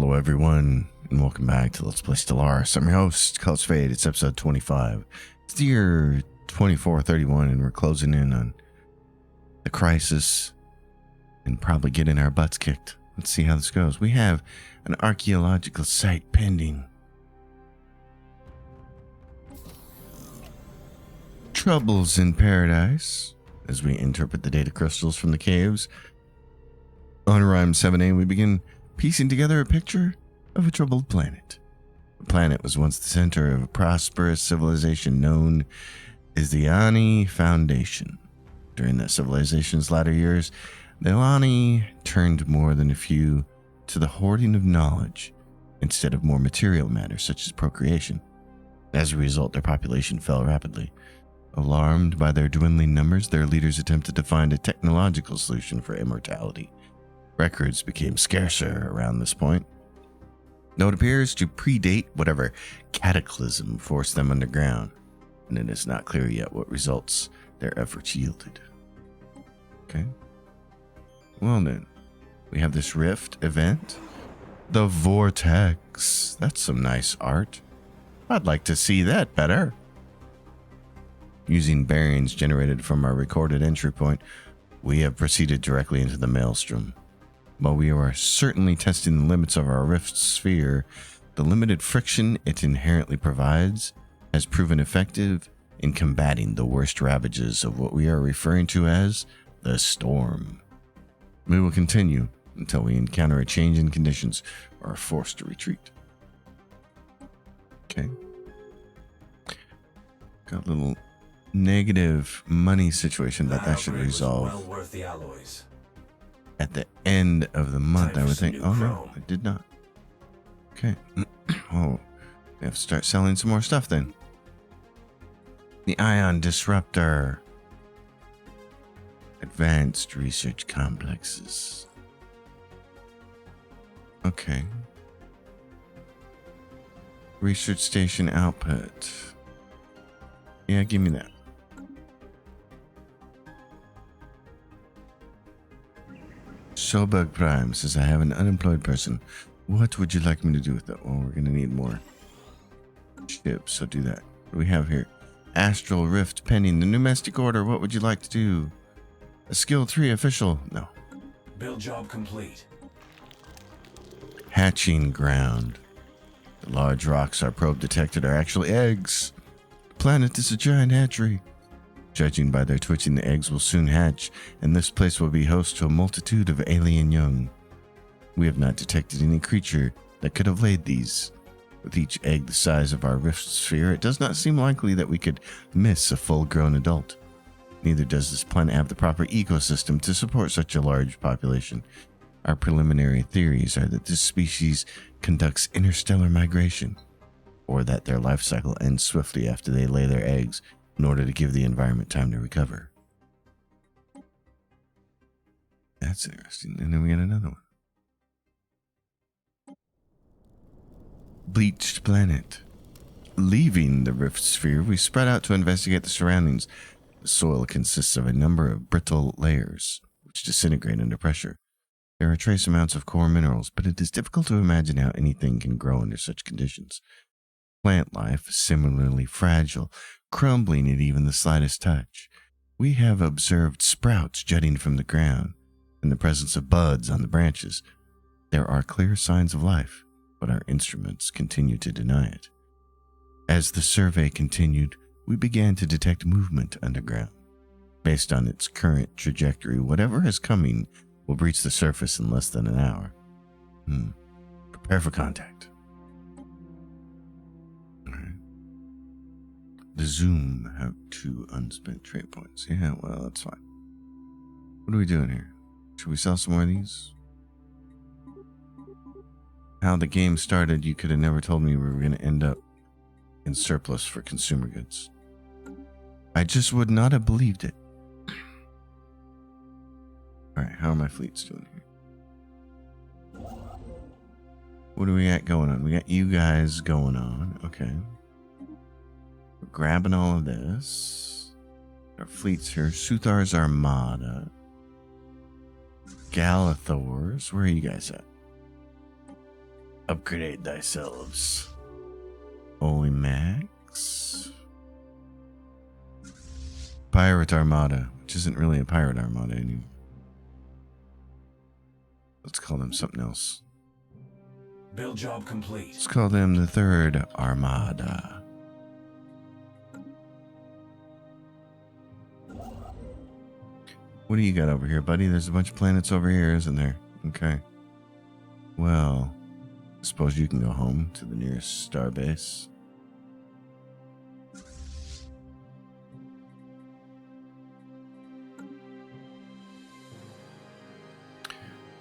Hello everyone, and welcome back to Let's Play Stellaris. I'm your host, Cult Fade. It's episode 25. It's the year 2431, and we're closing in on the crisis and probably getting our butts kicked. Let's see how this goes. We have an archaeological site pending. Troubles in paradise, as we interpret the data crystals from the caves. On Rhyme 7A, we begin piecing together a picture of a troubled planet. The planet was once the center of a prosperous civilization known as the Ani Foundation. During that civilization's latter years, the Ani turned more than a few to the hoarding of knowledge instead of more material matters such as procreation. As a result, their population fell rapidly. Alarmed by their dwindling numbers, their leaders attempted to find a technological solution for immortality. Records became scarcer around this point, though it appears to predate whatever cataclysm forced them underground, and it is not clear yet what results their efforts yielded. Okay. Well then, we have this rift event. The Vortex. That's some nice art. I'd like to see that better. Using bearings generated from our recorded entry point, we have proceeded directly into the maelstrom. While we are certainly testing the limits of our rift sphere, the limited friction it inherently provides has proven effective in combating the worst ravages of what we are referring to as the storm. We will continue until we encounter a change in conditions or are forced to retreat. Okay. Got a little negative money situation that should resolve. Well worth the alloys. At the end of the month, I would think. Oh no, it did not. Okay. Oh, we have to start selling some more stuff then. The Ion Disruptor. Advanced research complexes. Okay. Research station output. Yeah, give me that. Sobug Prime says, I have an unemployed person. What would you like me to do with that? Well, we're going to need more ships, so do that. What do we have here? Astral Rift pending. The Pneumatic Order. What would you like to do? A Skill 3 official. No. Build job complete. Hatching ground. The large rocks our probe detected are actually eggs. The planet is a giant hatchery. Judging by their twitching, the eggs will soon hatch, and this place will be host to a multitude of alien young. We have not detected any creature that could have laid these. With each egg the size of our rift sphere, it does not seem likely that we could miss a full-grown adult. Neither does this planet have the proper ecosystem to support such a large population. Our preliminary theories are that this species conducts interstellar migration, or that their life cycle ends swiftly after they lay their eggs, in order to give the environment time to recover. That's interesting. And then we got another one. Bleached planet. Leaving the rift sphere, we spread out to investigate the surroundings. The soil consists of a number of brittle layers, which disintegrate under pressure. There are trace amounts of core minerals, but it is difficult to imagine how anything can grow under such conditions. Plant life is similarly fragile, crumbling at even the slightest touch. We have observed sprouts jutting from the ground, and the presence of buds on the branches. There are clear signs of life, but our instruments continue to deny it. As the survey continued, we began to detect movement underground. Based on its current trajectory, whatever is coming will reach the surface in less than an hour. Prepare for contact. The Zoom have 2 unspent trait points. Yeah, well, that's fine. What are we doing here? Should we sell some more of these? How the game started, you could have never told me we were going to end up in surplus for consumer goods. I just would not have believed it. Alright, how are my fleets doing here? What do we got going on? We got you guys going on. Okay. We're grabbing all of this. Our fleets here. Suthar's Armada. Galathors. Where are you guys at? Upgrade thyself. Holy Max. Pirate Armada, which isn't really a pirate armada anymore. Let's call them something else. Build job complete. Let's call them the Third Armada. What do you got over here, buddy? There's a bunch of planets over here, isn't there? Okay. Well, I suppose you can go home to the nearest starbase.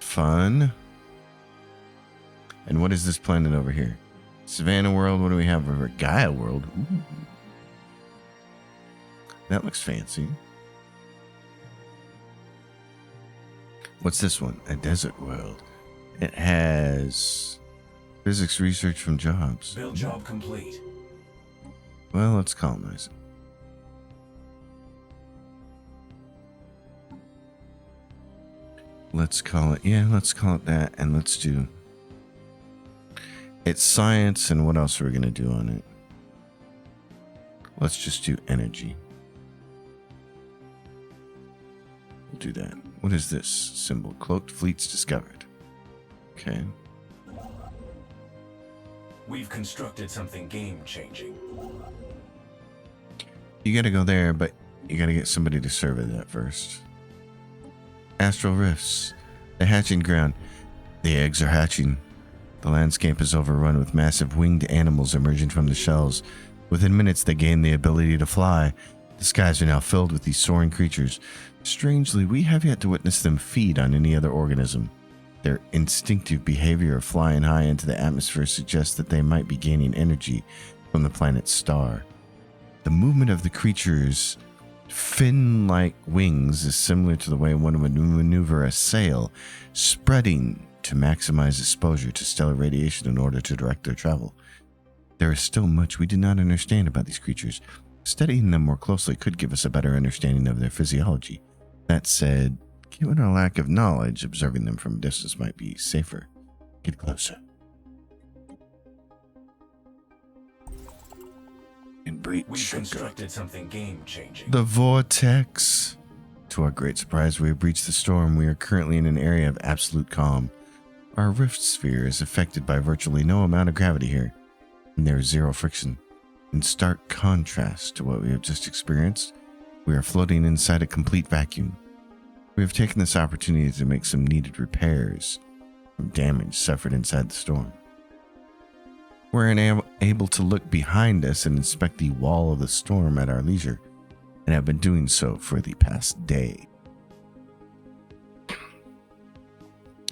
Fun. And what is this planet over here? Savannah World. What do we have over here? Gaia World. Ooh. That looks fancy. What's this one? A desert world. It has physics research from jobs. Build job complete. Well, let's colonize it. Let's call it that, and let's do it's science, and what else are we going to do on it? Let's just do energy. We'll do that. What is this symbol? Cloaked fleets discovered. Okay. We've constructed something game-changing. You got to go there, but you got to get somebody to survey that first. Astral rifts. The hatching ground. The eggs are hatching. The landscape is overrun with massive winged animals emerging from the shells. Within minutes, they gain the ability to fly. The skies are now filled with these soaring creatures. Strangely, we have yet to witness them feed on any other organism. Their instinctive behavior of flying high into the atmosphere suggests that they might be gaining energy from the planet's star. The movement of the creatures' fin-like wings is similar to the way one would maneuver a sail, spreading to maximize exposure to stellar radiation in order to direct their travel. There is still much we do not understand about these creatures. Studying them more closely could give us a better understanding of their physiology. That said, given our lack of knowledge, observing them from a distance might be safer. Get closer. And breach. We've constructed something game-changing. The vortex. To our great surprise, we have breached the storm. We are currently in an area of absolute calm. Our rift sphere is affected by virtually no amount of gravity here, and there is zero friction. In stark contrast to what we have just experienced, we are floating inside a complete vacuum. We have taken this opportunity to make some needed repairs from damage suffered inside the storm. We're able to look behind us and inspect the wall of the storm at our leisure, and have been doing so for the past day.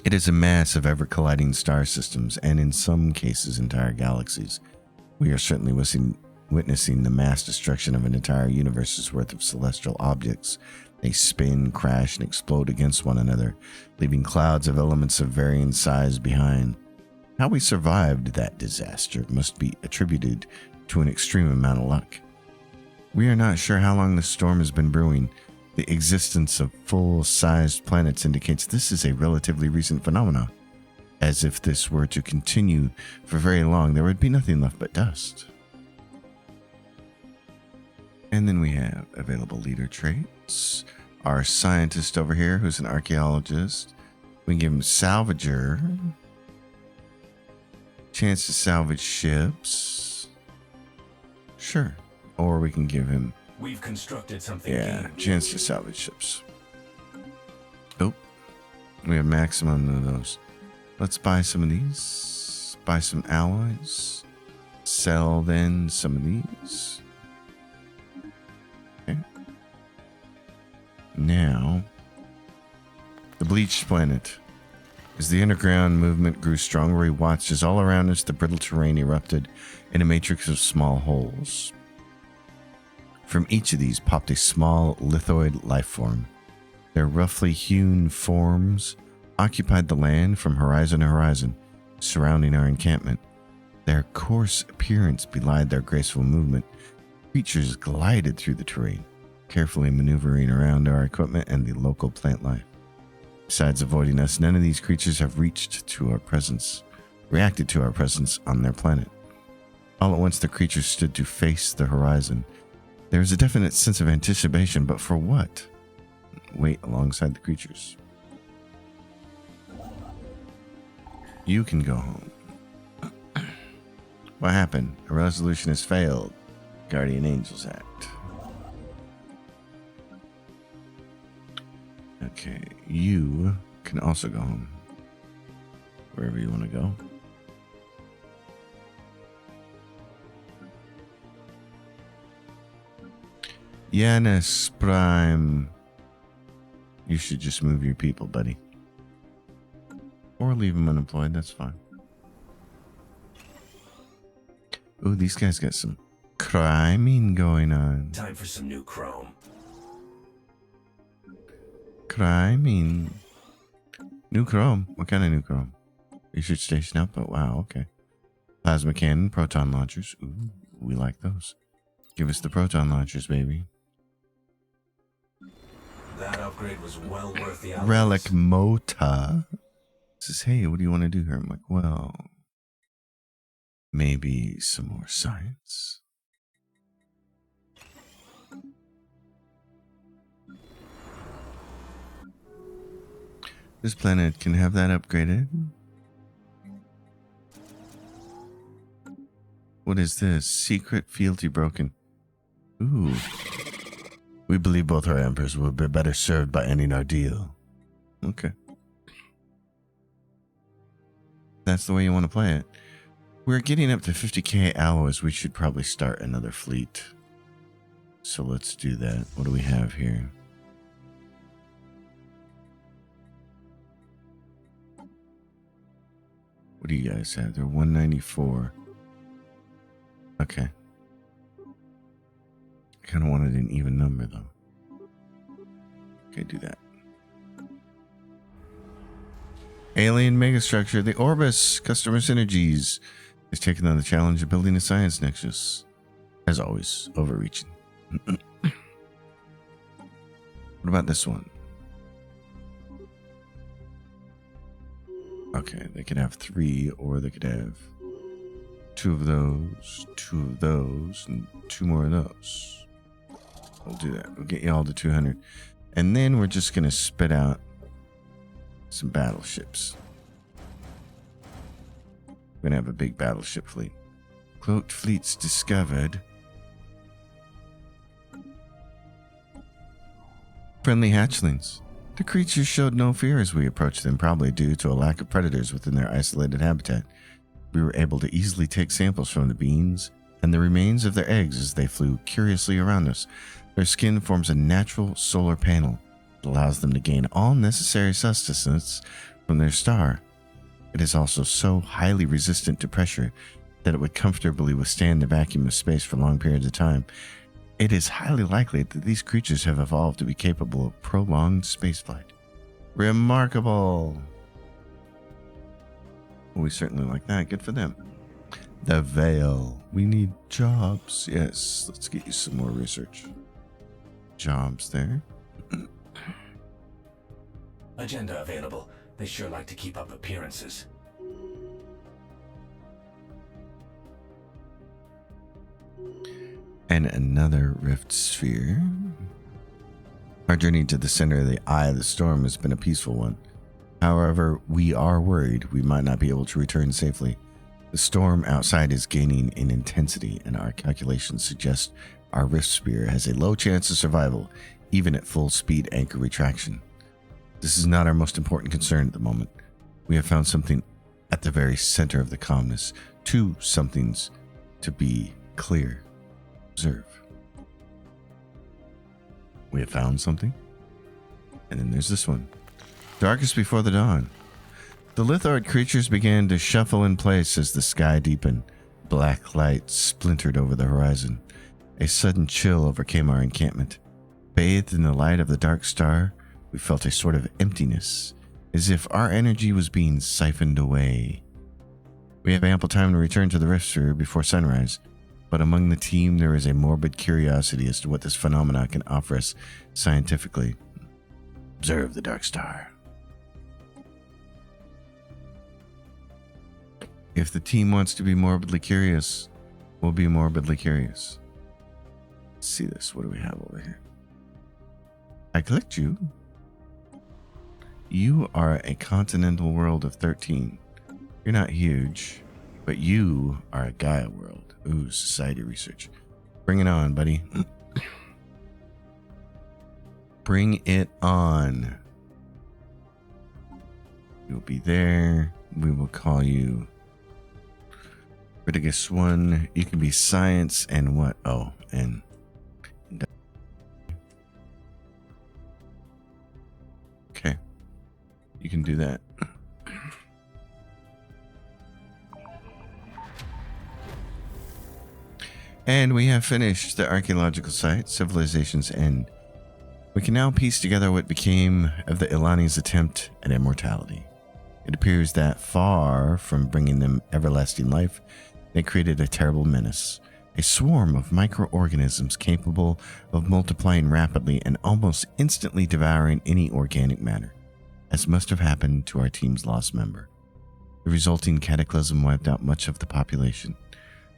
It is a mass of ever-colliding star systems, and in some cases entire galaxies. We are certainly witnessing the mass destruction of an entire universe's worth of celestial objects. They spin, crash, and explode against one another, leaving clouds of elements of varying size behind. How we survived that disaster must be attributed to an extreme amount of luck. We are not sure how long the storm has been brewing. The existence of full-sized planets indicates this is a relatively recent phenomenon. As if this were to continue for very long, there would be nothing left but dust. And then we have available leader traits. Our scientist over here, who's an archaeologist. We can give him salvager. Chance to salvage ships. Sure. Or we can give him... We've constructed something. Yeah, chance to salvage ships. Oh, we have maximum of those. Let's buy some of these. Buy some alloys. Sell then some of these. Okay. Now, the bleached planet. As the underground movement grew stronger, we watched as all around us the brittle terrain erupted in a matrix of small holes. From each of these popped a small lithoid life form. Their roughly hewn forms occupied the land from horizon to horizon, surrounding our encampment. Their coarse appearance belied their graceful movement. Creatures glided through the terrain, carefully maneuvering around our equipment and the local plant life. Besides avoiding us, none of these creatures have reached to our presence. reacted to our presence on their planet. All at once, the creatures stood to face the horizon. There was a definite sense of anticipation, but for what? Wait alongside the creatures. You can go home. What happened? A resolution has failed. Guardian Angels Act. Okay, you can also go home. Wherever you want to go. Yanis Prime. You should just move your people, buddy. Or leave them unemployed, that's fine. Ooh, these guys got some criming going on. Time for some new chrome. Criming. New chrome. What kind of new chrome? Research station output. Wow, okay. Plasma cannon, proton launchers. Ooh, we like those. Give us the proton launchers, baby. That upgrade was well worth the outlay. Relic Mota says, hey, what do you want to do here? I'm like, well, maybe some more science. This planet can have that upgraded. What is this? Secret fealty broken. Ooh. We believe both our emperors will be better served by ending our deal. Okay. That's the way you want to play it. We're getting up to 50k alloys. We should probably start another fleet. So let's do that. What do we have here? What do you guys have? They're 194. Okay. I kind of wanted an even number, though. Okay, do that. Alien megastructure. The Orbis Customer Synergies is taking on the challenge of building a science nexus. As always, overreaching. What about this one? Okay, they could have 3, or they could have 2 of those, 2 of those, and 2 more of those. We'll do that. We'll get you all to 200. And then we're just going to spit out some battleships. We're going to have a big battleship fleet. Cloaked fleets discovered. Friendly hatchlings. The creatures showed no fear as we approached them, probably due to a lack of predators within their isolated habitat. We were able to easily take samples from the beans and the remains of their eggs as they flew curiously around us. Their skin forms a natural solar panel that allows them to gain all necessary sustenance from their star. It is also so highly resistant to pressure that it would comfortably withstand the vacuum of space for long periods of time. It is highly likely that these creatures have evolved to be capable of prolonged spaceflight. Remarkable! Well, we certainly like that. Good for them. The Veil. We need jobs. Yes, let's get you some more research. Jobs there. Agenda available. They sure like to keep up appearances. And another rift sphere. Our journey to the center of the Eye of the Storm has been a peaceful one. However, we are worried we might not be able to return safely. The storm outside is gaining in intensity, and our calculations suggest our rift sphere has a low chance of survival, even at full speed anchor retraction. This is not our most important concern at the moment. We have found something at the very center of the calmness. 2 somethings to be clear. Observe. We have found something. And then there's this one. Darkest before the dawn. The Lithard creatures began to shuffle in place as the sky deepened. Black light splintered over the horizon. A sudden chill overcame our encampment. Bathed in the light of the dark star, we felt a sort of emptiness, as if our energy was being siphoned away. We have ample time to return to the rift sphere before sunrise, but among the team there is a morbid curiosity as to what this phenomena can offer us scientifically. Observe the dark star. If the team wants to be morbidly curious, we'll be morbidly curious. Let's see this. What do we have over here? I clicked you. You are a continental world of 13. You're not huge, but you are a Gaia world. Ooh, society research. Bring it on, buddy. Bring it on. You'll be there. We will call you Critigus 1. You can be science and what? Oh, and okay. You can do that. And we have finished the archaeological site, Civilization's End. We can now piece together what became of the Ilani's attempt at immortality. It appears that far from bringing them everlasting life, they created a terrible menace, a swarm of microorganisms capable of multiplying rapidly and almost instantly devouring any organic matter, as must have happened to our team's lost member. The resulting cataclysm wiped out much of the population.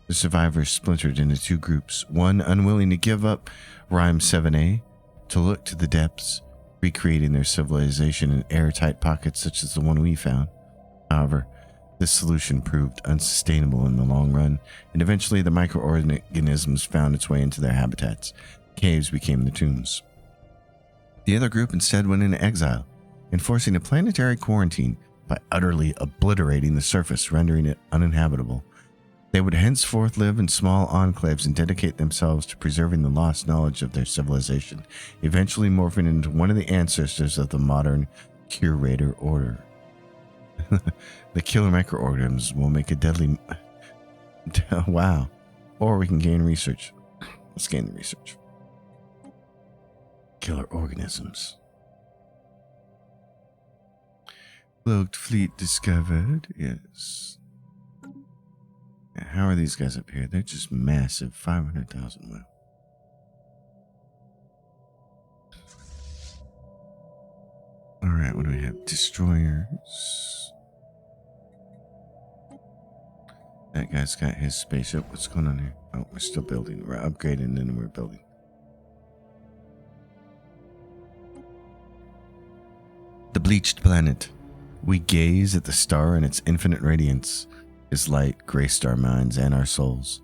The survivors splintered into two groups, one unwilling to give up Rhyme 7A to look to the depths, recreating their civilization in airtight pockets such as the one we found. However, this solution proved unsustainable in the long run, and eventually the microorganisms found its way into their habitats. Caves became the tombs. The other group instead went into exile, enforcing a planetary quarantine by utterly obliterating the surface, rendering it uninhabitable. They would henceforth live in small enclaves and dedicate themselves to preserving the lost knowledge of their civilization, eventually morphing into one of the ancestors of the modern curator order. The killer microorganisms will make a deadly... Wow. Or we can gain research. Let's gain the research. Killer organisms. Cloaked fleet discovered. Yes. How are these guys up here? They're just massive. 500,000. Wow. Alright, what do we have? Destroyers. That guy's got his spaceship. What's going on here? Oh, we're still building. We're upgrading and then we're building. The bleached planet. We gaze at the star and its infinite radiance. His light graced our minds and our souls,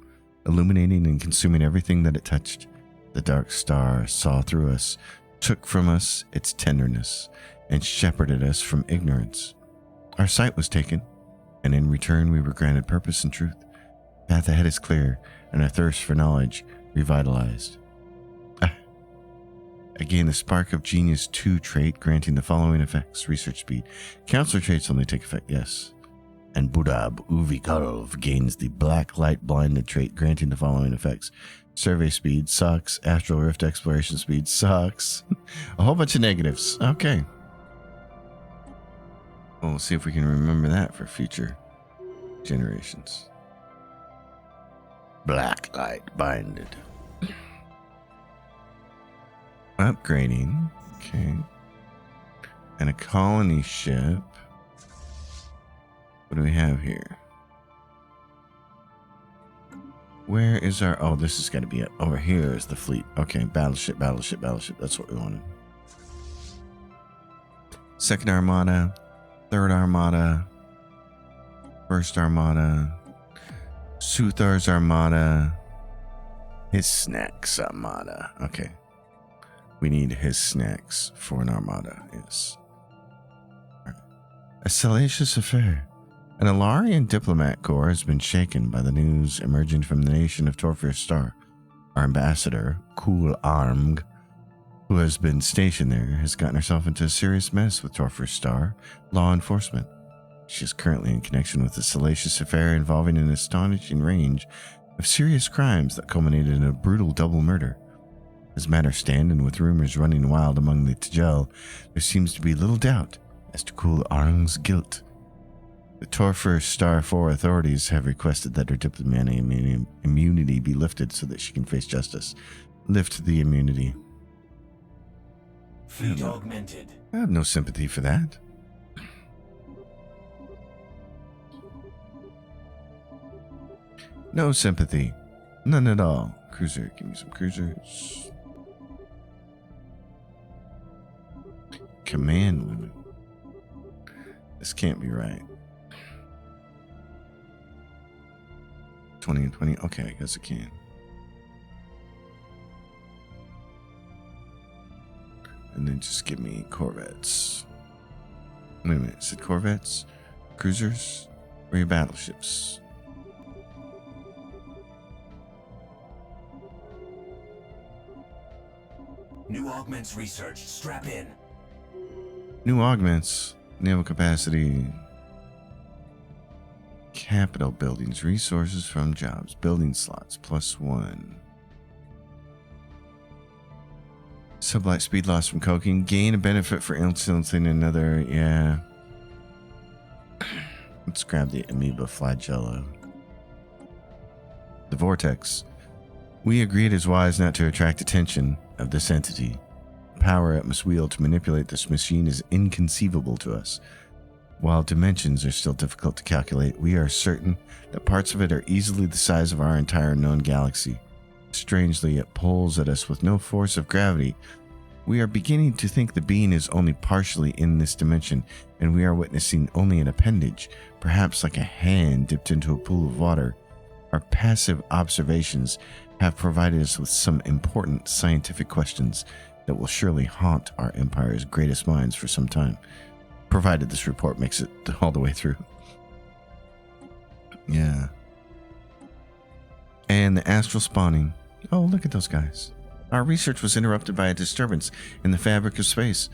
illuminating and consuming everything that it touched. The dark star saw through us, took from us its tenderness, and shepherded us from ignorance. Our sight was taken, and in return we were granted purpose and truth. The path ahead is clear, and our thirst for knowledge revitalized. Again, the Spark of Genius 2 trait granting the following effects. Research speed. Counselor traits only take effect, yes. And Budab Uvikarov gains the Black Light Blinded trait, granting the following effects. Survey speed sucks. Astral Rift exploration speed sucks. A whole bunch of negatives. Okay. Well, we'll see if we can remember that for future generations. Black Light Blinded. Upgrading. Okay. And a colony ship. What do we have here? Where is our... Oh, this has got to be it. Over here is the fleet. Okay, battleship, battleship, battleship. That's what we wanted. Second Armada. Third Armada. First Armada. Suthar's Armada. His Snacks Armada. Okay. We need his snacks for an Armada. Yes. Right. A salacious affair. An Alarian diplomat corps has been shaken by the news emerging from the nation of Torfir Star. Our ambassador, Kul Armg, who has been stationed there, has gotten herself into a serious mess with Torfir Star law enforcement. She is currently in connection with a salacious affair involving an astonishing range of serious crimes that culminated in a brutal double murder. As matters stand, and with rumors running wild among the Tjel, there seems to be little doubt as to Kul Armg's guilt. The Torfir Star 4 authorities have requested that her diplomatic immunity be lifted so that she can face justice. Lift the immunity. Fleet augmented. I have no sympathy for that. No sympathy. None at all. Cruiser, give me some cruisers. Command limit. This can't be right. 20 and 20. Okay, I guess it can. And then just give me corvettes. Wait a minute. Is it corvettes? Cruisers? Or your battleships? New augments researched. Strap in. New augments. Naval capacity. Capital buildings. Resources from jobs. Building slots. +1. Sublight speed loss from coking. Gain a benefit for insulting another. Yeah. Let's grab the amoeba flagella. The vortex. We agree it is wise not to attract attention of this entity. The power it must wield to manipulate this machine is inconceivable to us. While dimensions are still difficult to calculate, we are certain that parts of it are easily the size of our entire known galaxy. Strangely, it pulls at us with no force of gravity. We are beginning to think the being is only partially in this dimension, and we are witnessing only an appendage, perhaps like a hand dipped into a pool of water. Our passive observations have provided us with some important scientific questions that will surely haunt our empire's greatest minds for some time, provided this report makes it all the way through. Yeah. And the astral spawning. Oh, look at those guys. Our research was interrupted by a disturbance in the fabric of space.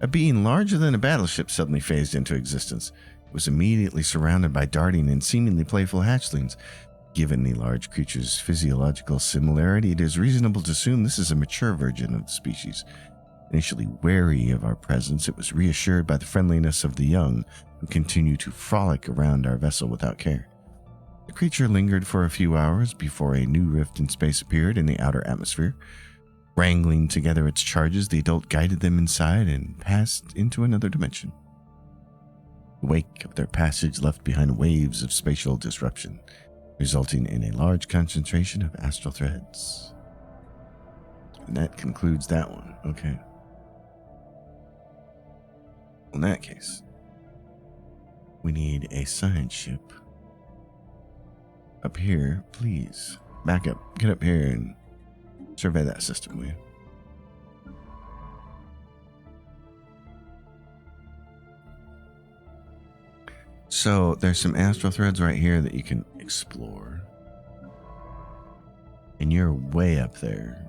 A being larger than a battleship suddenly phased into existence. It was immediately surrounded by darting and seemingly playful hatchlings. Given the large creature's physiological similarity, it is reasonable to assume this is a mature version of the species. Initially wary of our presence, it was reassured by the friendliness of the young, who continued to frolic around our vessel without care. The creature lingered for a few hours before a new rift in space appeared in the outer atmosphere. Wrangling together its charges, the adult guided them inside and passed into another dimension. The wake of their passage left behind waves of spatial disruption, resulting in a large concentration of astral threads. And that concludes that one. Okay. In that case, we need a science ship. Up here, please. Back up. Get up here and survey that system, will you? So there's some astral threads right here that you can explore. And you're way up there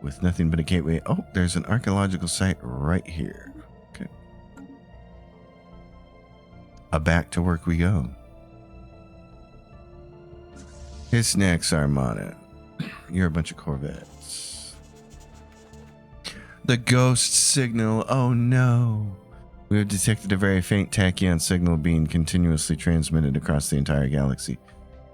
with nothing but a gateway. Oh, there's an archaeological site right here. Okay. Back to work we go. His next armada. You're a bunch of corvettes. The ghost signal. Oh no. We have detected a very faint tachyon signal being continuously transmitted across the entire galaxy.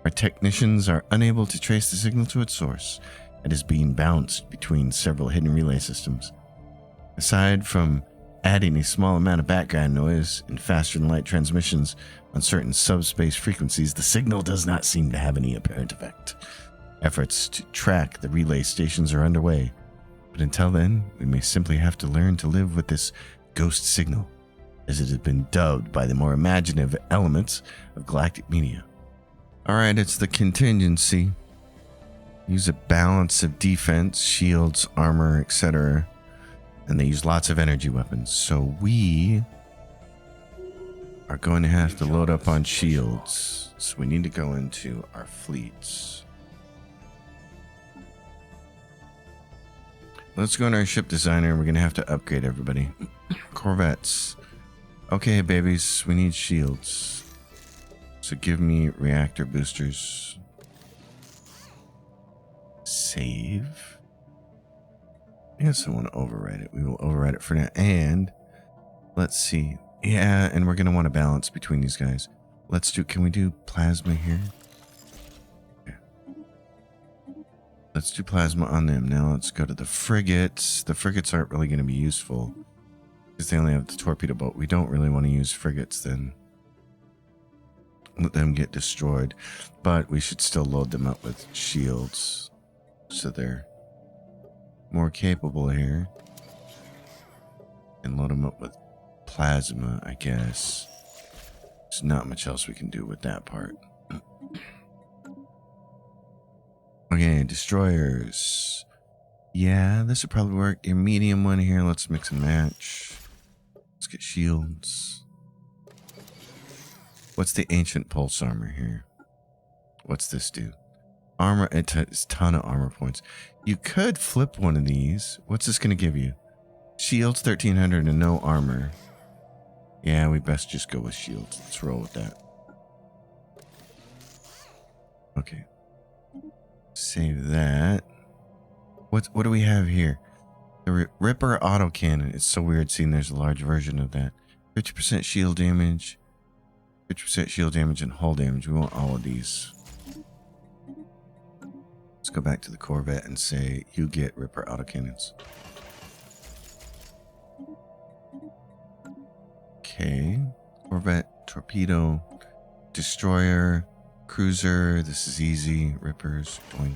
Our technicians are unable to trace the signal to its source. It is being bounced between several hidden relay systems. Aside from adding a small amount of background noise and faster-than-light transmissions on certain subspace frequencies, the signal does not seem to have any apparent effect. Efforts to track the relay stations are underway, but until then, we may simply have to learn to live with this ghost signal, as it has been dubbed by the more imaginative elements of galactic media. Alright, it's the contingency. Use a balance of defense, shields, armor, etc. And they use lots of energy weapons. So we are going to have to load up on shields. So we need to go into our fleets. Let's go into our ship designer. We're going to have to upgrade everybody. Corvettes. Okay, babies, we need shields. So give me reactor boosters. Save. Yes, I want to override it. We will override it for now. And let's see. Yeah, and we're going to want to balance between these guys. Can we do plasma here? Yeah. Let's do plasma on them. Now let's go to the frigates. The frigates aren't really going to be useful because they only have the torpedo boat. We don't really want to use frigates then. let them get destroyed. But we should still load them up with shields so they're more capable here. And load them up with plasma, I guess. There's not much else we can do with that part. Okay, destroyers. Yeah, this would probably work. Your medium one here, let's mix and match. Let's get shields. What's the ancient pulse armor here? What's this do? Armor, it's a ton of armor points. You could flip one of these. What's this going to give you? Shields 1300 and no armor. Yeah, we best just go with shields. Let's roll with that. Okay. Save that. What do we have here? The Ripper autocannon. It's so weird seeing there's a large version of that. 50% shield damage. 50% shield damage and hull damage. We want all of these. Let's go back to the Corvette and say, you get Ripper autocannons. Okay. Corvette, torpedo, destroyer, cruiser. This is easy. Rippers, doink.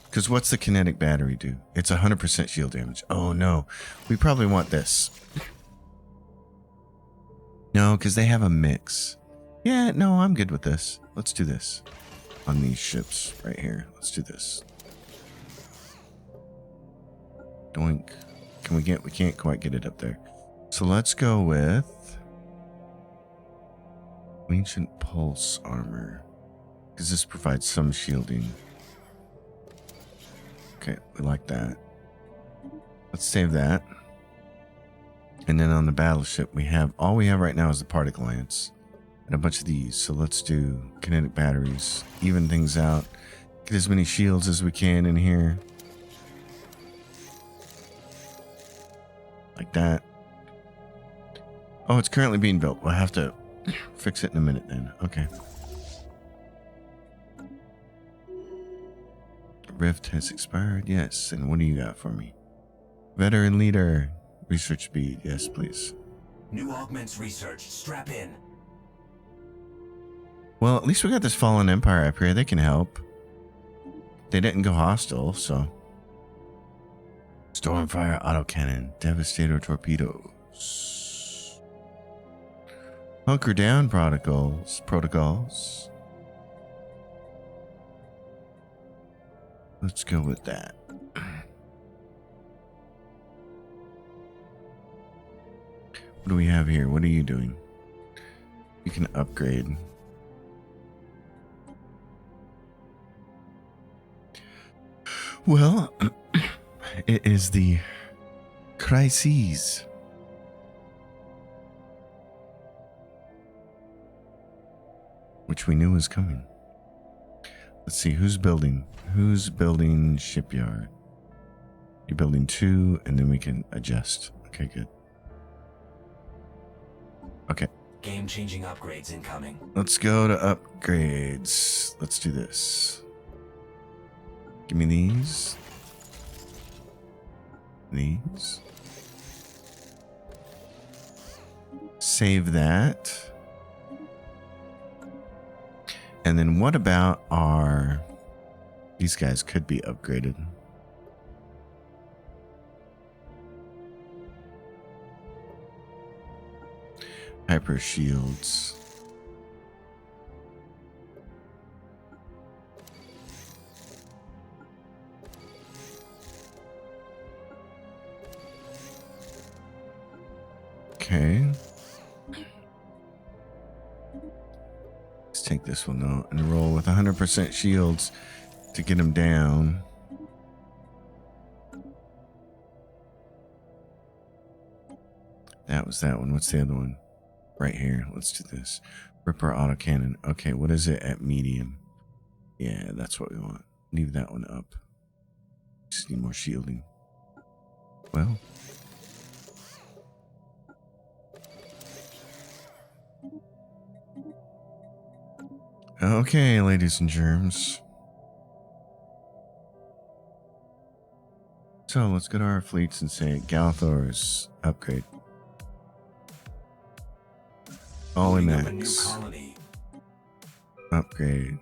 Because what's the kinetic battery do? It's 100% shield damage. Oh no. We probably want this. No, because they have a mix. Yeah, no, I'm good with this. Let's do this. On these ships right here. Let's do this. Doink. We can't quite get it up there. So let's go with ancient pulse armor. Because this provides some shielding. Okay, we like that. Let's save that. And then on the battleship, all we have right now is the particle lance and a bunch of these. So let's do kinetic batteries, even things out, get as many shields as we can in here. Like that. Oh, it's currently being built. We'll have to fix it in a minute then. Okay. Rift has expired. Yes. And what do you got for me? Veteran leader. Research speed. Yes, please. New augments research. Strap in. Well, at least we got this Fallen Empire up here. They can help. They didn't go hostile, so. Stormfire autocannon. Devastator torpedoes. Hunker down protocols. Let's go with that. What do we have here? What are you doing? You can upgrade. Well, it is the crises. Which we knew was coming. Let's see, who's building? Who's building shipyard? You're building 2, and then we can adjust. Okay, good. Okay. Game-changing upgrades incoming. Let's go to upgrades. Let's do this. Give me these. These. Save that. And then what about these guys could be upgraded. Hyper shields. Okay. Let's take this one though and roll with 100% shields to get them down. That was that one. What's the other one? Right here. Let's do this. Ripper autocannon. Okay, what is it at medium? Yeah, that's what we want. Leave that one up. Just need more shielding. Well. Okay, ladies and germs. So let's go to our fleets and say Galthor's upgrade. All in Building up a new max. colony. Upgrade.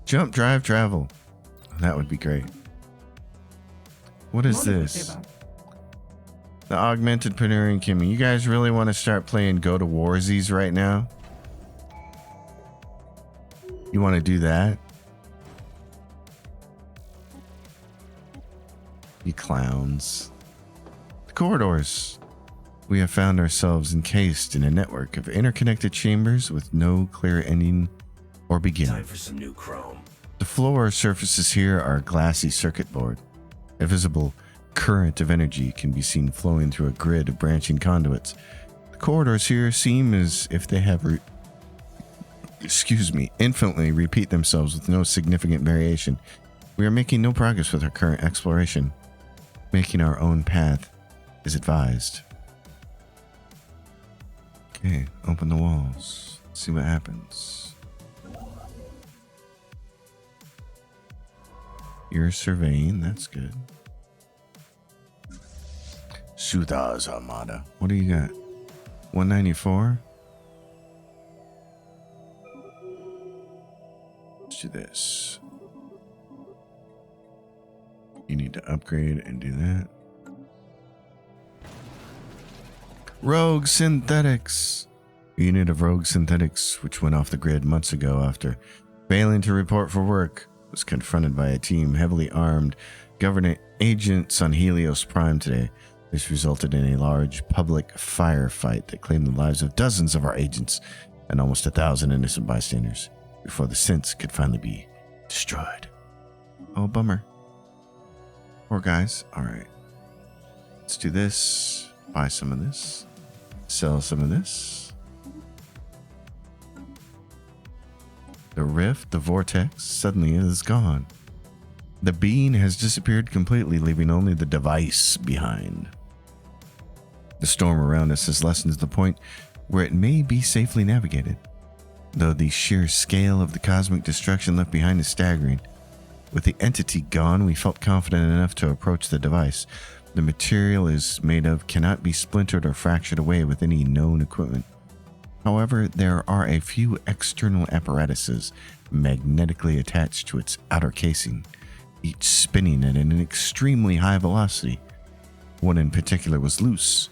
Jump, drive, travel. That would be great. What is this? The augmented Panurian Kimmy. You guys really want to start playing Go to Warsies right now? You want to do that? You clowns. The corridors. We have found ourselves encased in a network of interconnected chambers with no clear ending or beginning. Time for some new chrome. The floor surfaces here are a glassy circuit board. A visible current of energy can be seen flowing through a grid of branching conduits. The corridors here seem as if they have infinitely repeat themselves with no significant variation. We are making no progress with our current exploration. Making our own path is advised. Okay, open the walls. See what happens. You're surveying, that's good. Sutha's Armada. What do you got? 194? Let's do this. You need to upgrade and do that. Rogue Synthetics. A unit of Rogue Synthetics, which went off the grid months ago after failing to report for work, was confronted by a team heavily armed government agents on Helios Prime today. This resulted in a large public firefight that claimed the lives of dozens of our agents and almost 1,000 innocent bystanders before the synths could finally be destroyed. Oh, bummer. Poor guys. Alright. Let's do this. Buy some of this. Sell some of this. The rift, the vortex, suddenly is gone. The being has disappeared completely, leaving only the device behind. The storm around us has lessened to the point where it may be safely navigated, though the sheer scale of the cosmic destruction left behind is staggering. With the entity gone, we felt confident enough to approach the device. The material is made of cannot be splintered or fractured away with any known equipment. However, there are a few external apparatuses magnetically attached to its outer casing, each spinning at an extremely high velocity. One in particular was loose,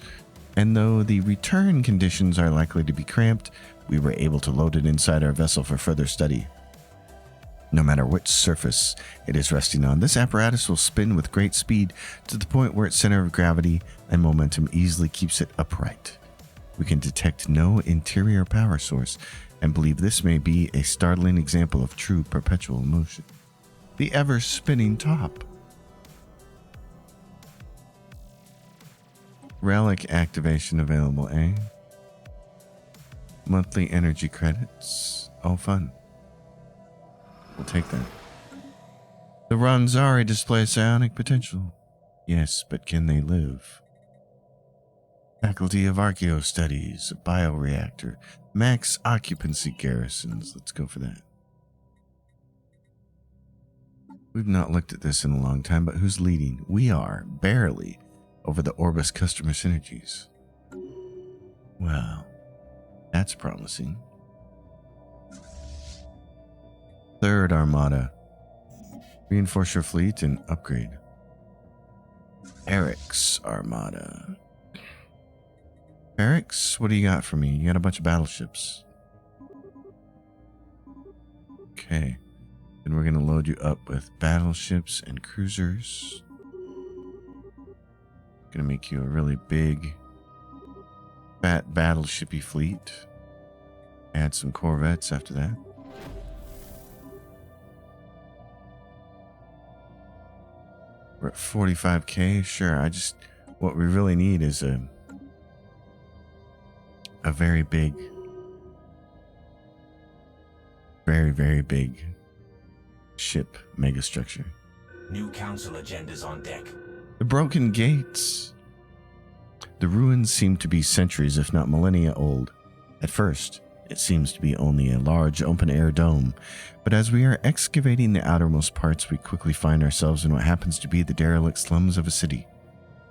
and though the return conditions are likely to be cramped, we were able to load it inside our vessel for further study. No matter which surface it is resting on, this apparatus will spin with great speed to the point where its center of gravity and momentum easily keeps it upright. We can detect no interior power source and believe this may be a startling example of true perpetual motion. The ever-spinning top. Relic activation available, eh? Monthly energy credits. Oh, fun. We'll take that. The Ranzari display psionic potential. Yes, but can they live? Faculty of Archaeo Studies, a bioreactor, max occupancy garrisons. Let's go for that. We've not looked at this in a long time, but who's leading? We are, barely, over the Orbis customer synergies. Well, that's promising. Third Armada. Reinforce your fleet and upgrade. Eric's Armada. Eric's, what do you got for me? You got a bunch of battleships. Okay. Then we're going to load you up with battleships and cruisers. Going to make you a really big, fat battleshipy fleet. Add some corvettes after that. We're at 45k. Sure, what we really need is a very big, very big ship megastructure. New council agendas on deck. The broken gates. The ruins seem to be centuries, if not millennia old. At first, it seems to be only a large open-air dome, but as we are excavating the outermost parts, we quickly find ourselves in what happens to be the derelict slums of a city.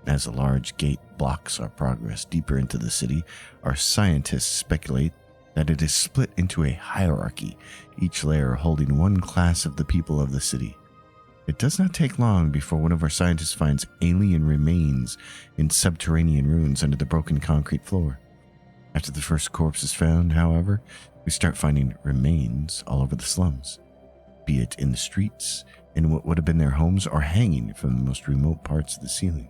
As a large gate blocks our progress deeper into the city, our scientists speculate that it is split into a hierarchy, each layer holding one class of the people of the city. It does not take long before one of our scientists finds alien remains in subterranean ruins under the broken concrete floor. After the first corpse is found, however, we start finding remains all over the slums, be it in the streets, in what would have been their homes, or hanging from the most remote parts of the ceiling.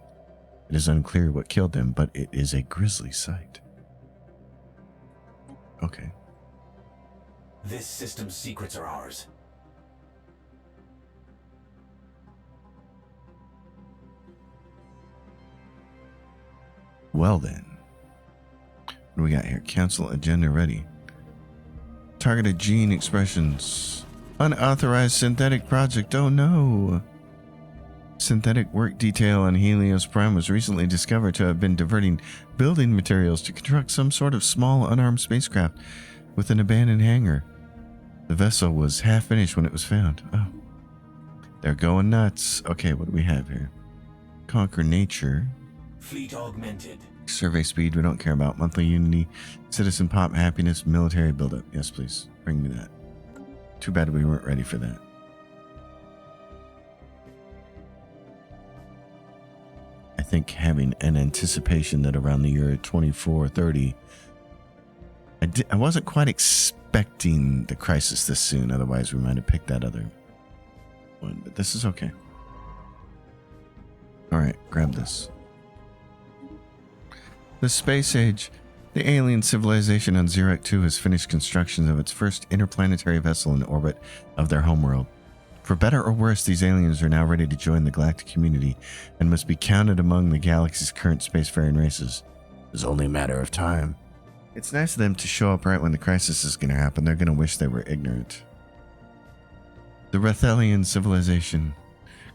It is unclear what killed them, but it is a grisly sight. Okay. This system's secrets are ours. Well then. What do we got here? Council agenda ready. Targeted gene expressions. Unauthorized synthetic project. Oh no. Synthetic work detail on Helios Prime was recently discovered to have been diverting building materials to construct some sort of small unarmed spacecraft with an abandoned hangar. The vessel was half finished when it was found. Oh. They're going nuts. Okay, what do we have here? Conquer nature. Fleet augmented. Survey speed, we don't care about. Monthly unity, citizen pop, happiness, military buildup. Yes, please. Bring me that. Too bad we weren't ready for that. I think having an anticipation that around the year 2430, I wasn't quite expecting the crisis this soon. Otherwise, we might have picked that other one. But this is okay. All right, grab this. The space age. The alien civilization on Zirek 2 has finished construction of its first interplanetary vessel in orbit of their homeworld. For better or worse, these aliens are now ready to join the galactic community and must be counted among the galaxy's current spacefaring races. It's only a matter of time. It's nice of them to show up right when the crisis is going to happen. They're going to wish they were ignorant. The Rathelian civilization.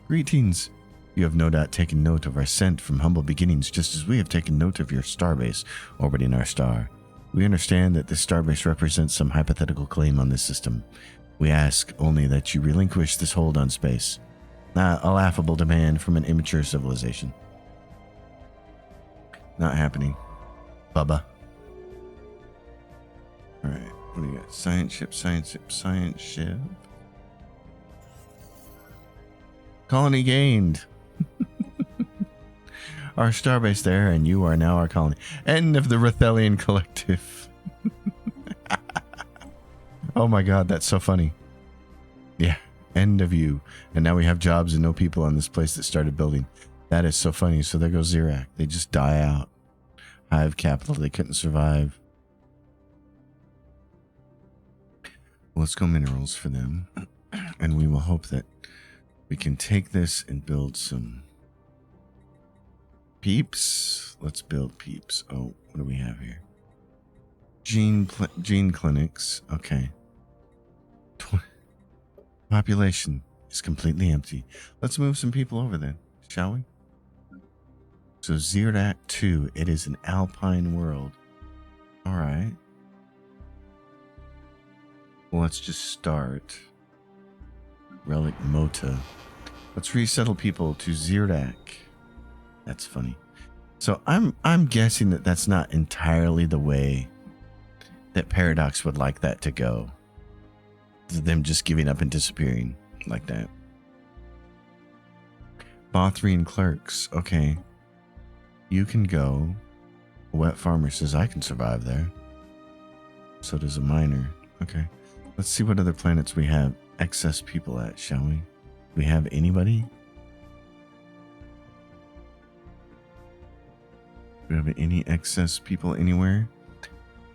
Greetings. You have no doubt taken note of our ascent from humble beginnings, just as we have taken note of your starbase orbiting our star. We understand that this starbase represents some hypothetical claim on this system. We ask only that you relinquish this hold on space. A laughable demand from an immature civilization. Not happening. Bubba. Alright, what do you got? Science ship, science ship, science ship. Colony gained. Our starbase there, and you are now our colony. End of the Rathelian collective. Oh my god, that's so funny. Yeah, end of you. And now we have jobs and no people on this place that started building. That is so funny. So there goes Zirak. They just die out. Hive capital, they couldn't survive. Well, let's go minerals for them. And we will hope that we can take this and build some peeps. Let's build peeps. Oh, what do we have here? Gene clinics. Okay. Population is completely empty. Let's move some people over then, shall we? So Zirdak 2, it is an alpine world. All right. Well, let's just start. Relic Mota. Let's resettle people to Zirdak. That's funny. So I'm guessing that that's not entirely the way that Paradox would like that to go. Them just giving up and disappearing like that. Bothrian clerks. Okay. You can go. A wet farmer says I can survive there. So does a miner. Okay. Let's see what other planets we have excess people at, shall we? Do we have anybody? Do we have any excess people anywhere?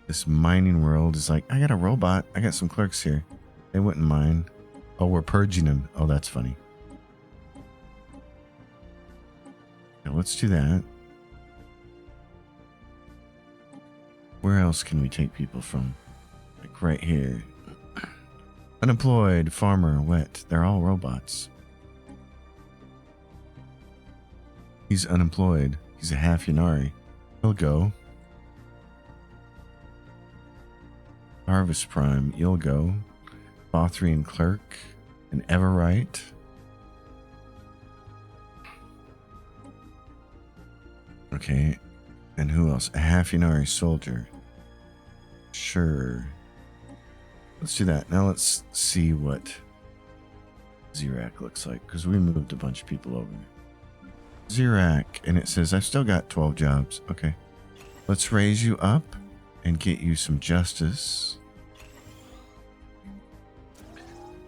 This mining world is like, I got a robot. I got some clerks here. They wouldn't mind. Oh, we're purging them. Oh, that's funny. Now let's do that. Where else can we take people from? Like right here. Unemployed, farmer, wet. They're all robots. He's unemployed. He's a half Yanari. He'll go. Harvest Prime, you'll go. Bothrian Clerk, and Everite. Okay. And who else? A half Yanari soldier. Sure. Let's do that. Now let's see what Zirak looks like, because we moved a bunch of people over. Zirak, and it says I've still got 12 jobs. Okay. Let's raise you up and get you some justice.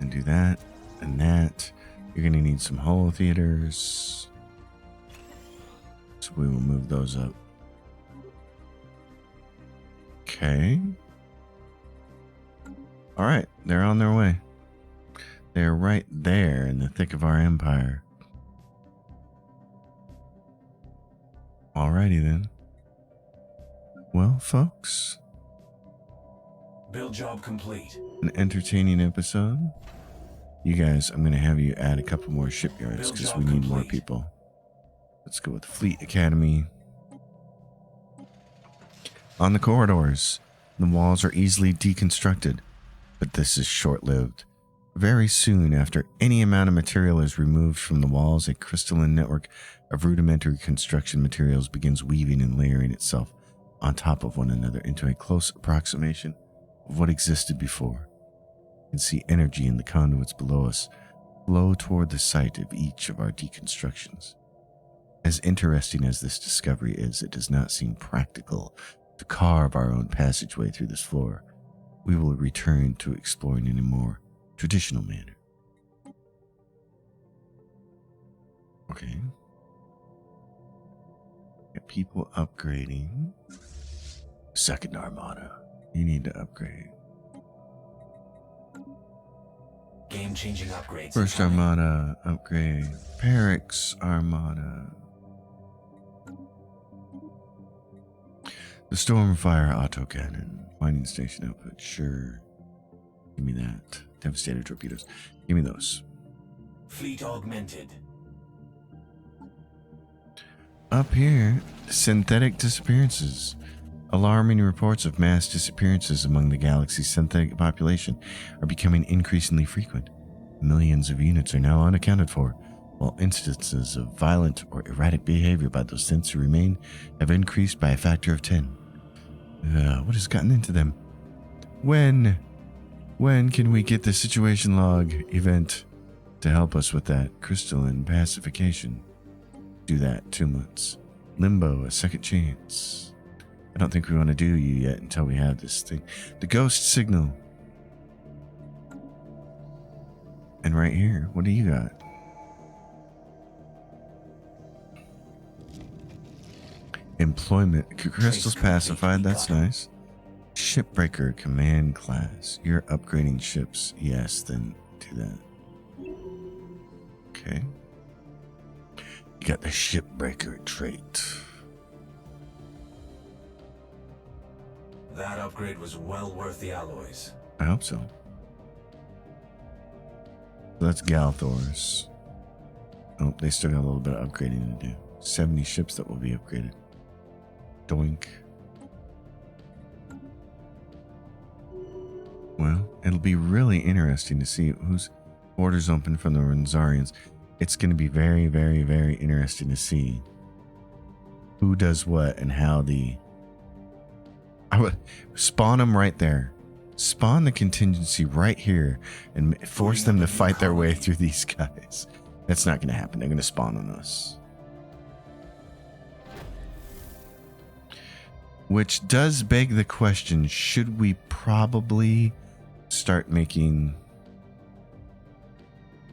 And do that and that. You're going to need some holo theaters. So we will move those up. Okay. All right. They're on their way. They're right there in the thick of our empire. Alrighty then. Well, folks. Build job complete. An entertaining episode. You guys, I'm going to have you add a couple more shipyards Build because job we need more complete. people. Let's go with Fleet Academy. On the corridors, the walls are easily deconstructed, but this is short-lived. Very soon after any amount of material is removed from the walls, a crystalline network of rudimentary construction materials begins weaving and layering itself on top of one another into a close approximation of what existed before. You can see energy in the conduits below us flow toward the site of each of our deconstructions. As interesting as this discovery is, it does not seem practical to carve our own passageway through this floor. We will return to exploring in a more traditional manner. Okay. Got people upgrading. Second Armada. You need to upgrade. Game-changing upgrades. First incoming. Armada, upgrade. Perix Armada. The Stormfire autocannon. Mining station output, sure. Give me that. Devastator torpedoes. Give me those. Fleet augmented. Up here, synthetic disappearances. Alarming reports of mass disappearances among the galaxy's synthetic population are becoming increasingly frequent. Millions of units are now unaccounted for, while instances of violent or erratic behavior by those synths who remain have increased by a factor of 10. What has gotten into them? When can we get the situation log event to help us with that? Crystalline pacification. Do that. 2 months. Limbo, a second chance. I don't think we want to do you yet until we have this thing. The ghost signal. And right here, what do you got? Employment. Crystals pacified, that's nice. Shipbreaker command class. You're upgrading ships. Yes, then do that. Okay. You got the shipbreaker trait. That upgrade was well worth the alloys. I hope so. That's Galthor's. Oh, they still got a little bit of upgrading to do. 70 ships that will be upgraded. Doink. Well, it'll be really interesting to see whose orders open from the Renzarians. It's going to be very, very, very interesting to see who does what and how I would spawn them right there. Spawn the contingency right here and force them to fight their way through these guys. That's not going to happen. They're going to spawn on us. Which does beg the question, should we probably start making...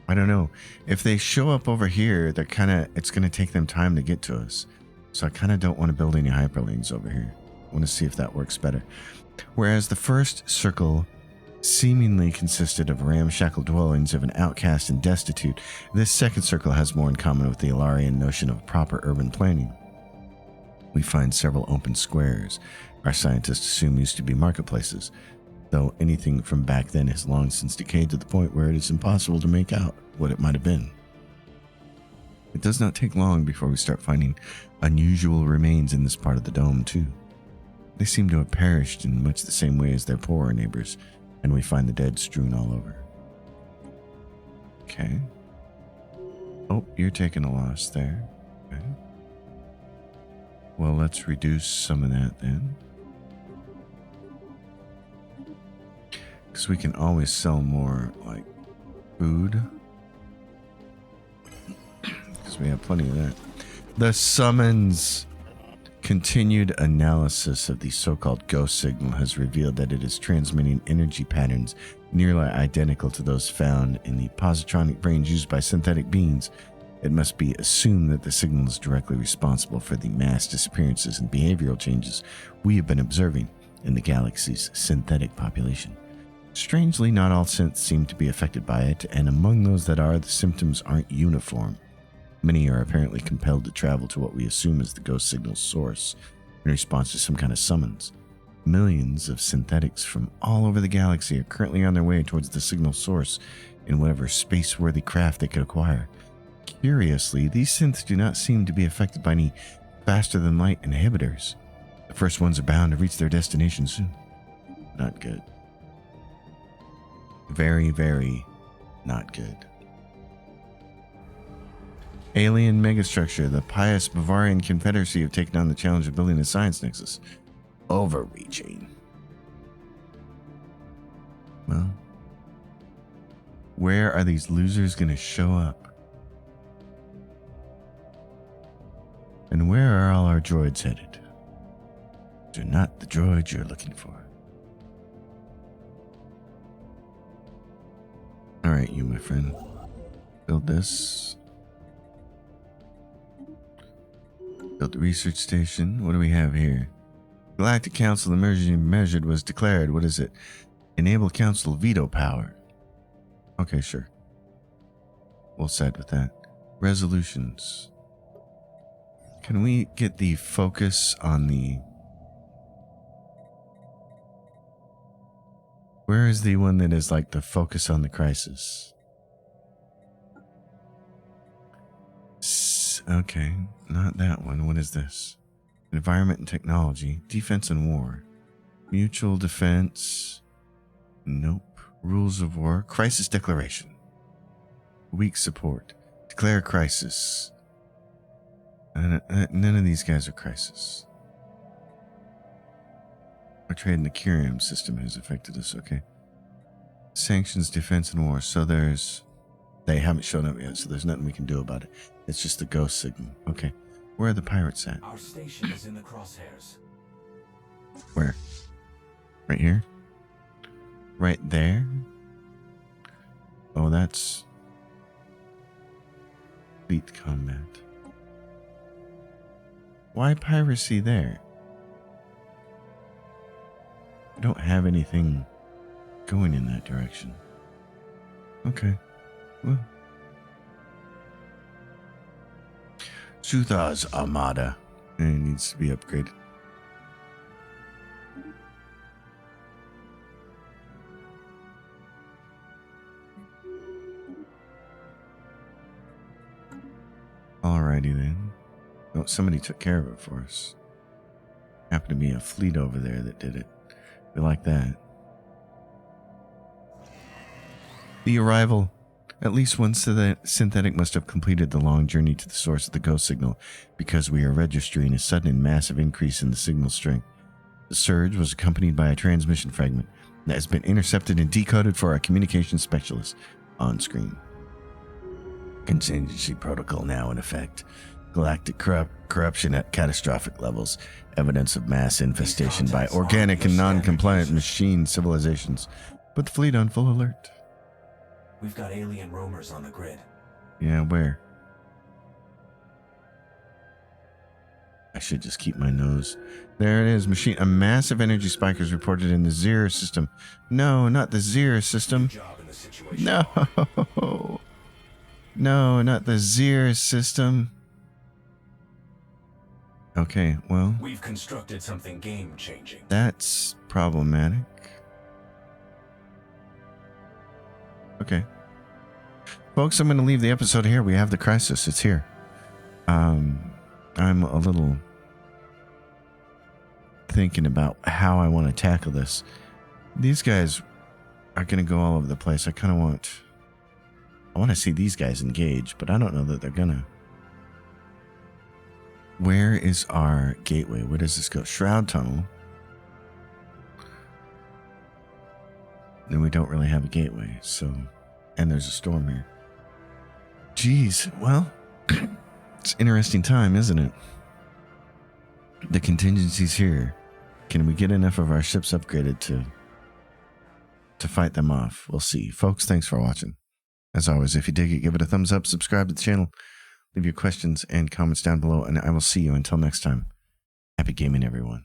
I don't know. If they show up over here, it's going to take them time to get to us. So I kind of don't want to build any hyperlanes over here. I want to see if that works better. Whereas the first circle seemingly consisted of ramshackle dwellings of an outcast and destitute, this second circle has more in common with the Ilarian notion of proper urban planning. We find several open squares our scientists assume used to be marketplaces, though anything from back then has long since decayed to the point where it is impossible to make out what it might have been. It does not take long before we start finding unusual remains in this part of the dome, too. They seem to have perished in much the same way as their poorer neighbors, and we find the dead strewn all over. Okay. Oh, you're taking a loss there. Okay. Well, let's reduce some of that then. Because we can always sell more, like, food. Because we have plenty of that. The summons. Continued analysis of the so-called ghost signal has revealed that it is transmitting energy patterns nearly identical to those found in the positronic brains used by synthetic beings. It must be assumed that the signal is directly responsible for the mass disappearances and behavioral changes we have been observing in the galaxy's synthetic population. Strangely, not all synths seem to be affected by it, and among those that are, the symptoms aren't uniform. Many are apparently compelled to travel to what we assume is the ghost signal's source in response to some kind of summons. Millions of synthetics from all over the galaxy are currently on their way towards the signal source in whatever space-worthy craft they could acquire. Curiously, these synths do not seem to be affected by any faster-than-light inhibitors. The first ones are bound to reach their destination soon. Not good. Very, very not good. Alien megastructure. The pious Bavarian Confederacy have taken on the challenge of building a science nexus. Overreaching. Well, where are these losers going to show up? And where are all our droids headed? They're not the droids you're looking for. All right, you, my friend. Build this. Build the research station. What do we have here? Galactic Council emergency measured was declared. What is it? Enable Council veto power. Okay, sure. We'll side with that. Resolutions. Can we get the focus on the... Where is the one that is like the focus on the crisis? Okay, not that one. What is this? Environment and technology. Defense and war. Mutual defense. Nope. Rules of war. Crisis declaration. Weak support. Declare crisis. None of these guys are crisis. Our trade in the Curium system has affected us. Okay. Sanctions, defense, and war. So there's... They haven't shown up yet, so there's nothing we can do about it. It's just the ghost signal. Okay. Where are the pirates at? Our station is in the crosshairs. Where? Right here? Right there? Oh, that's... Fleet combat. Why piracy there? I don't have anything going in that direction. Okay. Well. Suthar's Armada. It needs to be upgraded. Alrighty then. Oh, somebody took care of it for us. Happened to be a fleet over there that did it. We like that. The arrival. At least one synthetic must have completed the long journey to the source of the ghost signal, because we are registering a sudden and massive increase in the signal strength. The surge was accompanied by a transmission fragment that has been intercepted and decoded for our communications specialist on screen. Contingency protocol now in effect. Galactic corruption at catastrophic levels. Evidence of mass infestation by organic and non-compliant machine civilizations. Put the fleet on full alert. We've got alien roamers on the grid. Yeah, where? I should just keep my nose. There it is. Machine. A massive energy spike is reported in the Zir system. No, not the Zir system. Good job in the situation. No. No, not the Zir system. Okay, well. We've constructed something game-changing. That's problematic. Okay. Folks, I'm going to leave the episode here. We have the crisis. It's here. I'm a little thinking about how I want to tackle this. These guys are going to go all over the place. I want to see these guys engage, but I don't know that they're going to. Where is our gateway? Where does this go? Shroud Tunnel. And we don't really have a gateway, so... And there's a storm here. Jeez, well... It's an interesting time, isn't it? The contingency's here. Can we get enough of our ships upgraded to fight them off? We'll see. Folks, thanks for watching. As always, if you dig it, give it a thumbs up, subscribe to the channel, leave your questions and comments down below, and I will see you until next time. Happy gaming, everyone.